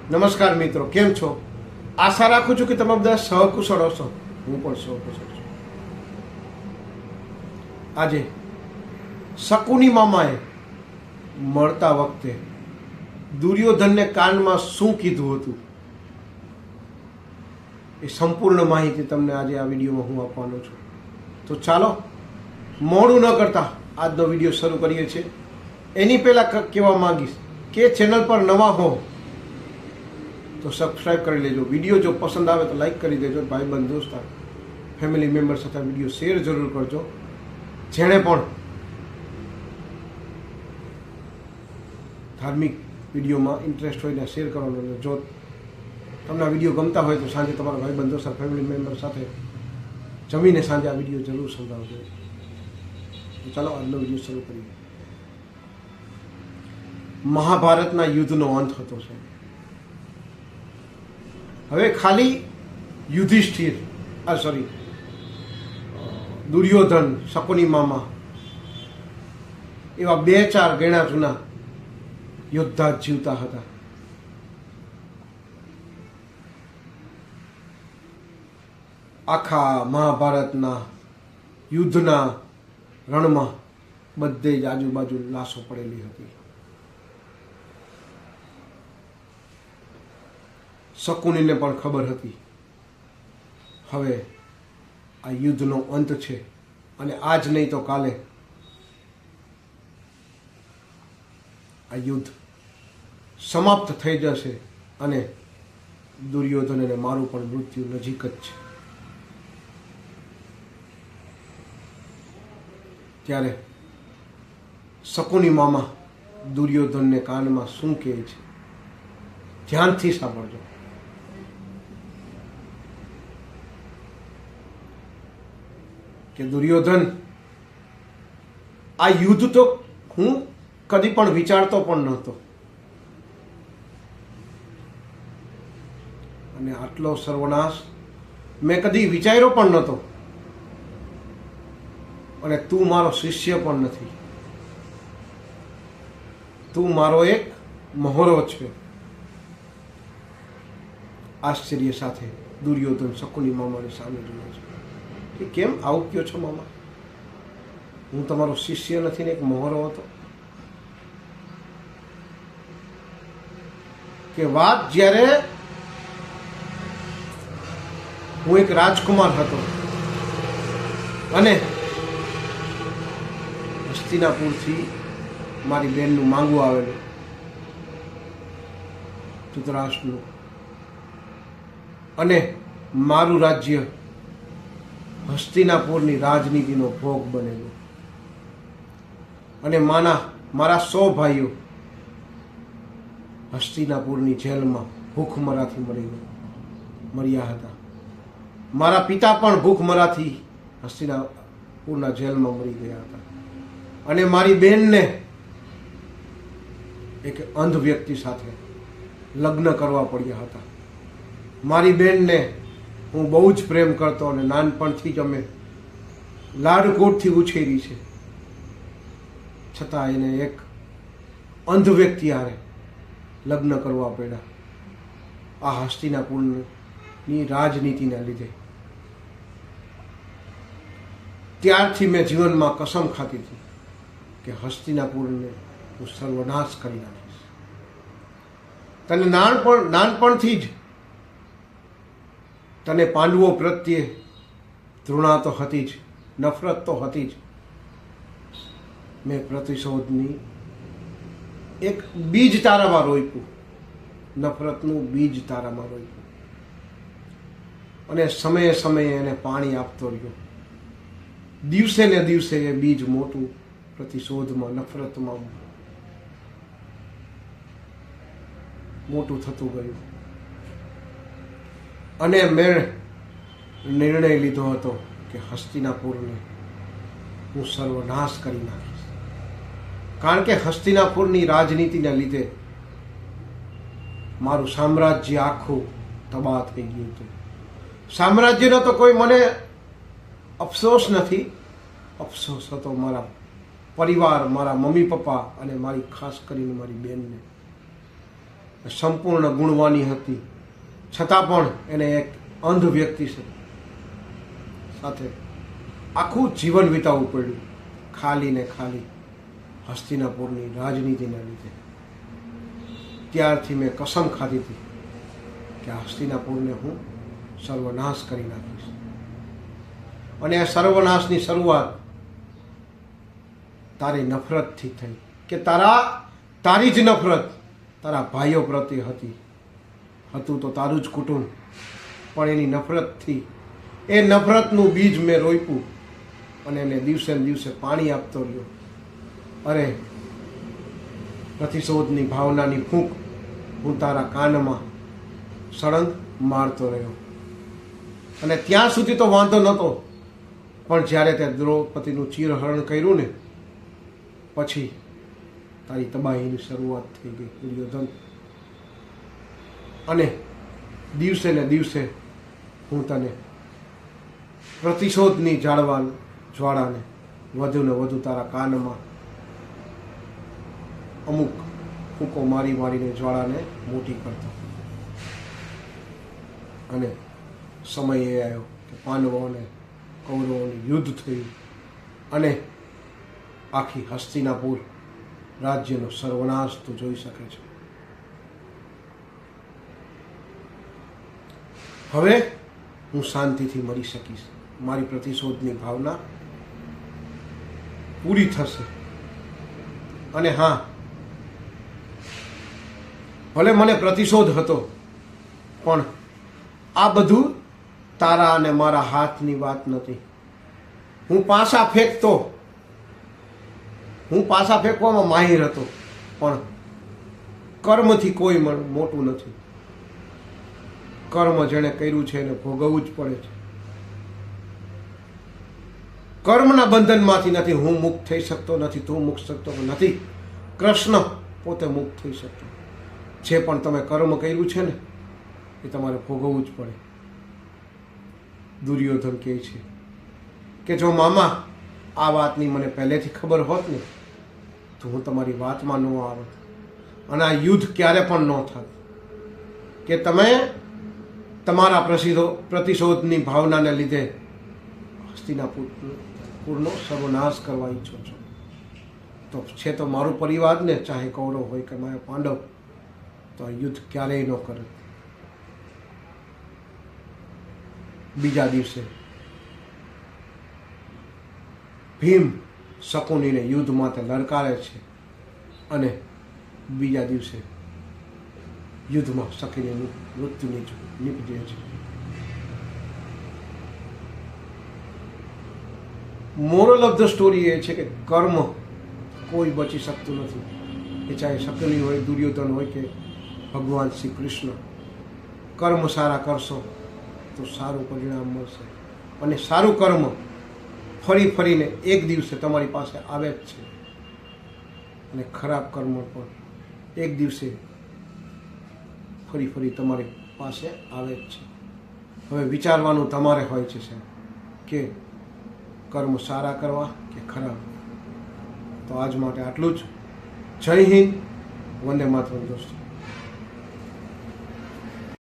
નમસ્કાર મિત્રો, કેમ છો? આશા રાખું છું કે તમે બધા સહકુશળ હશો. હું પણ સહકુશળ છું. આજે શકુની મામાએ મળતા વખતે દુર્યોધનને કાનમાં શું કીધું હતું એ સંપૂર્ણ માહિતી તમને આજે આ વિડીયોમાં હું આપવાનો છું. તો ચાલો મોડું ન કરતા આજનો વિડીયો શરૂ કરીએ છીએ. એની પહેલાં કહેવા માંગીશ કે ચેનલ પર નવા હો તો સબસ્ક્રાઈબ કરી લેજો. વિડીયો જો પસંદ આવે તો લાઈક કરી દેજો. ભાઈબંધ દોસ્તાર ફેમિલી મેમ્બર સાથે વિડીયો શેર જરૂર કરજો. જેણે પણ ધાર્મિક વિડીયોમાં ઇન્ટરેસ્ટ હોય ને શેર કરવાનો. જો તમને આ વિડીયો ગમતા હોય તો સાંજે તમારા ભાઈબંધ દોસ્તાર ફેમિલી મેમ્બર સાથે જમીને સાંજે આ વિડીયો જરૂર સંભળાવજો. તો ચાલો આજનો વિડીયો શરૂ કરીએ. મહાભારતના યુદ્ધનો અંત હતો છે. હવે ખાલી યુધિષ્ઠિર દુર્યોધન, શકુની મામા એવા 2-4 ગણા જૂના યોદ્ધા જીવતા હતા. આખા મહાભારતના યુદ્ધના રણમાં બધે જ આજુબાજુ લાશો પડેલી હતી. શકુનીને પણ ખબર હતી હવે આ યુદ્ધનો અંત છે અને આજ નહીં તો કાલે આ યુદ્ધ સમાપ્ત થઈ જશે અને દુર્યોધન અને મારું પણ મૃત્યુ નજીક જ છે. ત્યારે શકુની મામા દુર્યોધનને કાનમાં શું કહે છે ધ્યાનથી સાંભળજો. કે દુર્યોધન, આ યુદ્ધ તો હું કદી પણ વિચારતો પણ નહોતો અને આટલો સર્વનાશ મેં કદી વિચાર્યો પણ નહોતો અને તું મારો શિષ્ય પણ નથી. તું મારો એક મહોરો છે. આશ્ચર્ય સાથે દુર્યોધન શકુની મામાની સામે જોયો છે કે કેમ આવું કયો છો મામા? હું તમારો શિષ્ય નથી ને એક મહોરો હતો? કે વાત જ્યારે હું એક રાજકુમાર હતો અને હસ્તિનાપુરથી મારી બહેનનું માંગવું આવેલું ધૃતરાષ્ટ્રનું અને મારું રાજ્ય હસ્તિનાપુરની રાજનીતિનો ભોગ બનેલો અને મારા 100 ભાઈઓ હસ્તિનાપુરની જેલમાં ભૂખમરાથી મર્યા હતા. મારા પિતા પણ ભૂખમરાથી હસ્તિનાપુરના જેલમાં મરી ગયા હતા અને મારી બહેનને એક અંધ વ્યક્તિ સાથે લગ્ન કરવા પડ્યા હતા. મારી બહેનને હું બહુ જ પ્રેમ કરતો અને નાનપણથી જ અમે લાડકોટથી ઉછેરી છે, છતાં એને એક અંધ વ્યક્તિ હારે લગ્ન કરવા પડ્યા આ હસ્તિનાપુરની રાજનીતિના લીધે. ત્યારથી મેં જીવનમાં કસમ ખાધી હતી કે હસ્તિનાપુરને હું સર્વનાશ કરી નાખીશ. તને નાનપણથી જ તને પાંડવો પ્રત્યે તૃણા તો હતી જ, નફરત તો હતી જ. મેં પ્રતિશોધની એક બીજ તારામાં રોપ્યું, નફરતનું બીજ તારામાં રોપ્યું અને સમયે સમયે એને પાણી આપતો રહ્યો. દિવસે ને દિવસે એ બીજ મોટું પ્રતિશોધમાં, નફરતમાં મોટું થતું ગયું અને મેં નિર્ણય લીધો હતો કે હસ્તિનાપુરને હું સર્વનાશ કરી નાખીશ. કારણ કે હસ્તિનાપુરની રાજનીતિના લીધે મારું સામ્રાજ્ય આખું તબાહ થઈ ગયું હતું. સામ્રાજ્યનો તો કોઈ મને અફસોસ નથી, અફસોસ હતો મારા પરિવાર, મારા મમ્મી પપ્પા અને મારી ખાસ કરીને મારી બહેનને. સંપૂર્ણ ગુણવાની હતી, છતાં પણ એને એક અંધ વ્યક્તિ સાથે આખું જીવન વિતાવવું પડ્યું, ખાલી ને ખાલી હસ્તિનાપુરની રાજનીતિના લીધે. ત્યારથી મેં કસમ ખાધી હતી કે આ હસ્તિનાપુરને હું સર્વનાશ કરી નાખીશ. અને આ સર્વનાશની શરૂઆત તારી નફરતથી થઈ, કે તારી જ નફરત તારા ભાઈઓ પ્રત્યે હતું તો તારું જ કુટુંબ, પણ એની નફરતથી, એ નફરતનું બીજ મેં રોપ્યું અને એને દિવસે ને દિવસે પાણી આપતો રહ્યો. અરે પ્રતિશોધની ભાવનાની ફૂંક હું તારા કાનમાં સળંગ મારતો રહ્યો. અને ત્યાં સુધી તો વાંધો નહોતો, પણ જ્યારે તે દ્રૌપદીનું ચીરહરણ કર્યું ને, પછી તારી તબાહીની શરૂઆત થઈ ગઈ દુર્યોધન. અને દિવસે ને દિવસે હું તને પ્રતિશોધની જ્વાળાને વધુ ને વધુ તારા કાનમાં અમુક ફૂંકો મારીને જ્વાળાને મોટી કરતો. અને સમય એ આવ્યો કે પાંડવો અને કૌરવોનું યુદ્ધ થયું અને આખી હસ્તિનાપુર રાજ્યનો સર્વનાશ તું જોઈ શકે છે. હવે હું શાંતિથી મરી શકીશ, મારી પ્રતિશોધની ભાવના પૂરી થશે. અને હા, ભલે મને પ્રતિશોધ હતો, પણ આ બધું તારા અને મારા હાથની વાત નથી. હું પાસા ફેંકવામાં માહિર હતો, પણ કર્મથી કોઈ મોટું નથી. કર્મ જેણે કર્યું છે એને ભોગવવું જ પડે છે. કર્મના બંધનમાંથી નથી હું મુક્ત થઈ શકતો, નથી તું મુક્ત શકતો, નથી કૃષ્ણ પોતે મુક્ત થઈ શકતો. જે પણ તમે કર્મ કર્યું છે ને, એ તમારે ભોગવવું જ પડે. દુર્યોધન કહે છે કે જો મામા આ વાતની મને પહેલેથી ખબર હોત ને, તો હું તમારી વાતમાં ન આવત અને આ યુદ્ધ ક્યારે પણ ન થાત. કે તમે તમારા પ્રતિશોધની ભાવનાને લીધે હસ્તિનાપુરનો સર્વનાશ કરવા ઈચ્છો છો. તો છે તો મારું પરિવાર ને, ચાહે કૌરવ હોય કે મારા પાંડવ, તો આ યુદ્ધ ક્યારેય ન કરે. બીજા દિવસે ભીમ શકુનીને યુદ્ધ માટે લડકારે છે અને બીજા દિવસે યુદ્ધમાં શકુનીનું મૃત્યુ નીપજે છે. મોરલ ઓફ ધ સ્ટોરી એ છે કે કર્મ કોઈ બચી શકતું નથી. એ ચાહે શકુની હોય, દુર્યોધન હોય કે ભગવાન શ્રી કૃષ્ણ. કર્મ સારા કરશો તો સારું પરિણામ મળશે. અને સારું કર્મ ફરીને એક દિવસે તમારી પાસે આવે જ છે, અને ખરાબ કર્મ પણ એક દિવસે ફરી તમારી પાસે આવે જ છે. હવે વિચારવાનું તમારે હોય છે કે કર્મ સારા કરવા કે ખરાબ. તો આજ માટે આટલું જ. જય હિન્દ, વંદે માતરમ દોસ્તો.